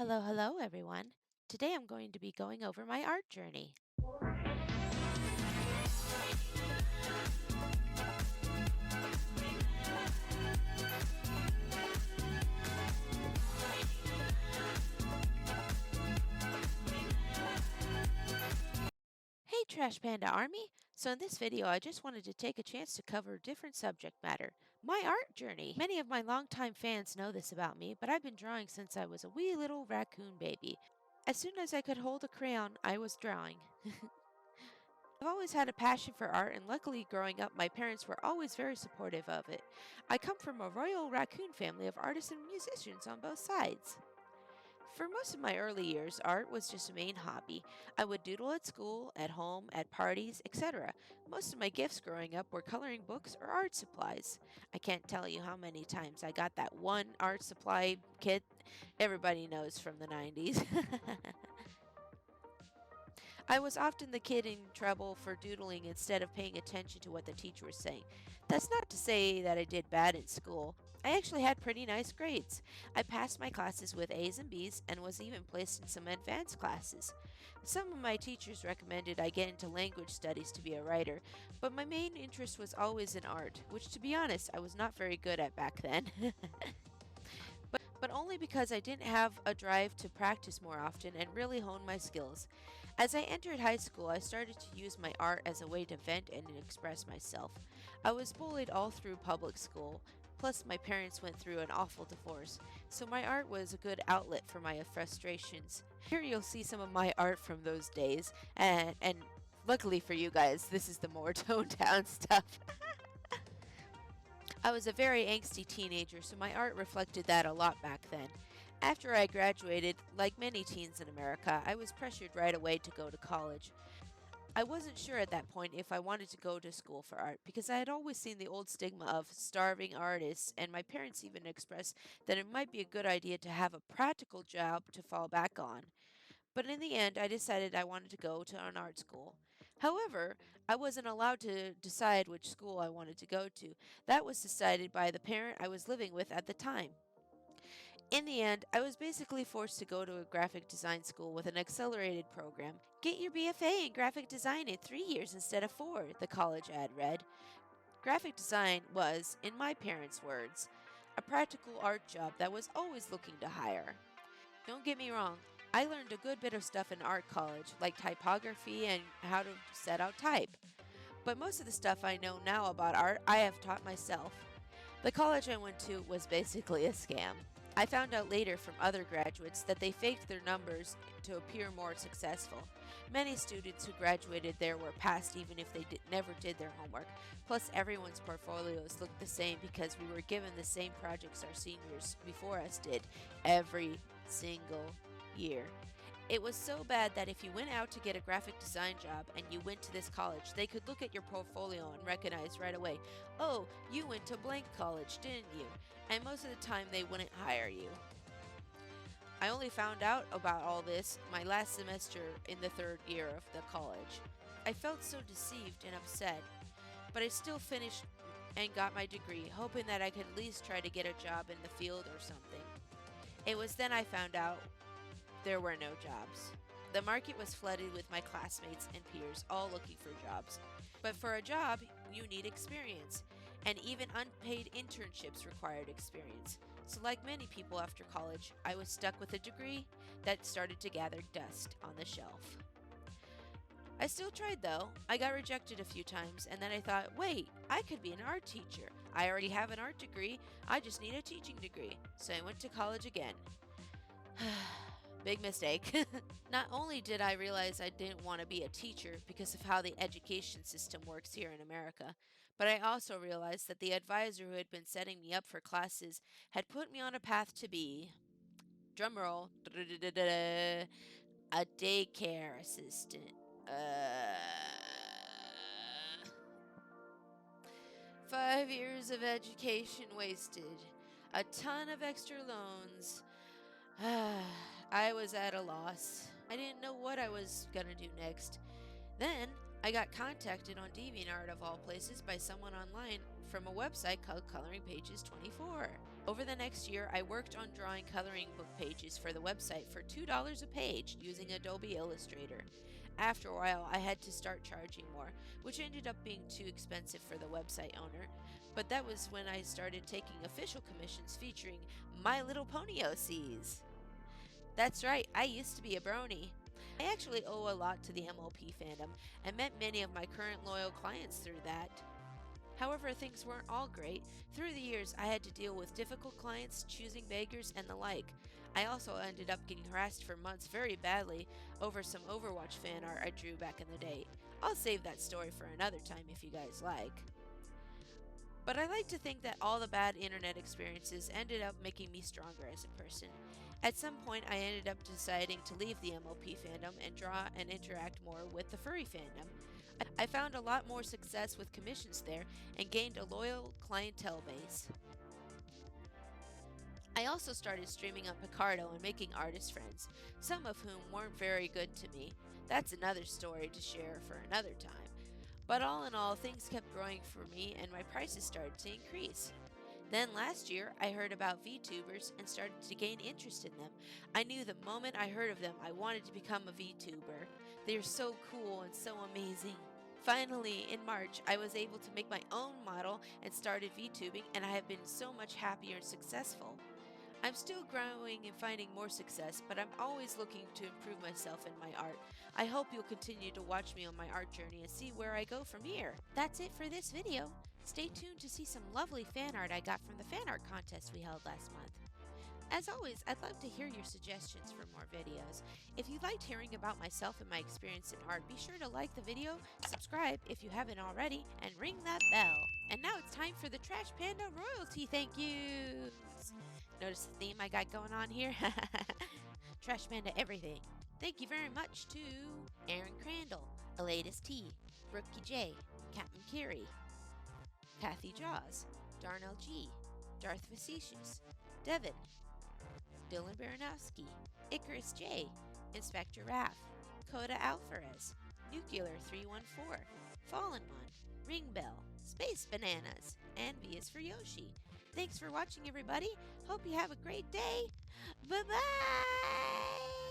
Hello, hello, everyone. Today I'm going to be going over my art journey. Hey, Trash Panda Army! So, in this video, I just wanted to take a chance to cover a different subject matter my art journey. Many of my longtime fans know this about me, but I've been drawing since I was a wee little raccoon baby. As soon as I could hold a crayon, I was drawing. I've always had a passion for art, and luckily, growing up, my parents were always very supportive of it. I come from a royal raccoon family of artists and musicians on both sides. For most of my early years, art was just a main hobby. I would doodle at school, at home, at parties, etc. Most of my gifts growing up were coloring books or art supplies. I can't tell you how many times I got that one art supply kit everybody knows from the 90s. I was often the kid in trouble for doodling instead of paying attention to what the teacher was saying. That's not to say that I did bad in school. I actually had pretty nice grades. I passed my classes with A's and B's and was even placed in some advanced classes. Some of my teachers recommended I get into language studies to be a writer, but my main interest was always in art, which to be honest, I was not very good at back then. But only because I didn't have a drive to practice more often and really hone my skills. As I entered high school, I started to use my art as a way to vent and express myself. I was bullied all through public school, plus, my parents went through an awful divorce, so my art was a good outlet for my frustrations. Here you'll see some of my art from those days, and luckily for you guys, this is the more toned down stuff. I was a very angsty teenager, so my art reflected that a lot back then. After I graduated, like many teens in America, I was pressured right away to go to college. I wasn't sure at that point if I wanted to go to school for art because I had always seen the old stigma of starving artists, and my parents even expressed that it might be a good idea to have a practical job to fall back on. But in the end, I decided I wanted to go to an art school. However, I wasn't allowed to decide which school I wanted to go to. That was decided by the parent I was living with at the time. In the end, I was basically forced to go to a graphic design school with an accelerated program. Get your BFA in graphic design in 3 years instead of 4, the college ad read. Graphic design was, in my parents' words, a practical art job that was always looking to hire. Don't get me wrong, I learned a good bit of stuff in art college, like typography and how to set out type. But most of the stuff I know now about art, I have taught myself. The college I went to was basically a scam. I found out later from other graduates that they faked their numbers to appear more successful. Many students who graduated there were passed even if they never did their homework. Plus, everyone's portfolios looked the same because we were given the same projects our seniors before us did every single year. It was so bad that if you went out to get a graphic design job and you went to this college, they could look at your portfolio and recognize right away, oh, you went to blank college, didn't you? And most of the time they wouldn't hire you. I only found out about all this my last semester in the third year of the college. I felt so deceived and upset, but I still finished and got my degree, hoping that I could at least try to get a job in the field or something. It was then I found out there were no jobs. The market was flooded with my classmates and peers all looking for jobs. But for a job, you need experience, and even unpaid internships required experience. So, like many people after college, I was stuck with a degree that started to gather dust on the shelf. I still tried though. I got rejected a few times, and then I thought, wait, I could be an art teacher. I already have an art degree, I just need a teaching degree. So I went to college again. Big mistake. Not only did I realize I didn't want to be a teacher because of how the education system works here in America, but I also realized that the advisor who had been setting me up for classes had put me on a path to be, drumroll, a daycare assistant. 5 years of education wasted, a ton of extra loans. I was at a loss. I didn't know what I was gonna do next. Then I got contacted on DeviantArt of all places by someone online from a website called Coloring Pages 24. Over the next year, I worked on drawing coloring book pages for the website for $2 a page using Adobe Illustrator. After a while, I had to start charging more, which ended up being too expensive for the website owner. But that was when I started taking official commissions featuring My Little Pony OCs. That's right, I used to be a brony. I actually owe a lot to the MLP fandom and met many of my current loyal clients through that. However, things weren't all great. Through the years, I had to deal with difficult clients, choosing beggars, and the like. I also ended up getting harassed for months very badly over some Overwatch fan art I drew back in the day. I'll save that story for another time if you guys like. But I like to think that all the bad internet experiences ended up making me stronger as a person. At some point, I ended up deciding to leave the MLP fandom and draw and interact more with the furry fandom. I found a lot more success with commissions there and gained a loyal clientele base. I also started streaming on Picardo and making artist friends, some of whom weren't very good to me. That's another story to share for another time. But all in all, things kept growing for me and my prices started to increase. Then last year, I heard about VTubers and started to gain interest in them. I knew the moment I heard of them, I wanted to become a VTuber. They are so cool and so amazing. Finally, in March, I was able to make my own model and started VTubing, and I have been so much happier and successful. I'm still growing and finding more success, but I'm always looking to improve myself in my art. I hope you'll continue to watch me on my art journey and see where I go from here. That's it for this video. Stay tuned to see some lovely fan art I got from the fan art contest we held last month. As always, I'd love to hear your suggestions for more videos. If you liked hearing about myself and my experience in art, be sure to like the video, subscribe if you haven't already, and ring that bell. And now it's time for the Trash Panda royalty thank yous. Notice the theme I got going on here? Trash Panda everything. Thank you very much to Aaron Crandall, Elatus T, Brookie J, Captain Carey, Kathy Jaws, Darnell G, Darth Facetious, Devin, Dylan Baranowski, Icarus J, Inspector Raph, Coda Alvarez, Nuclear 314, Fallen One, Ring Bell, Space Bananas, and V is for Yoshi. Thanks for watching, everybody. Hope you have a great day. Bye-bye!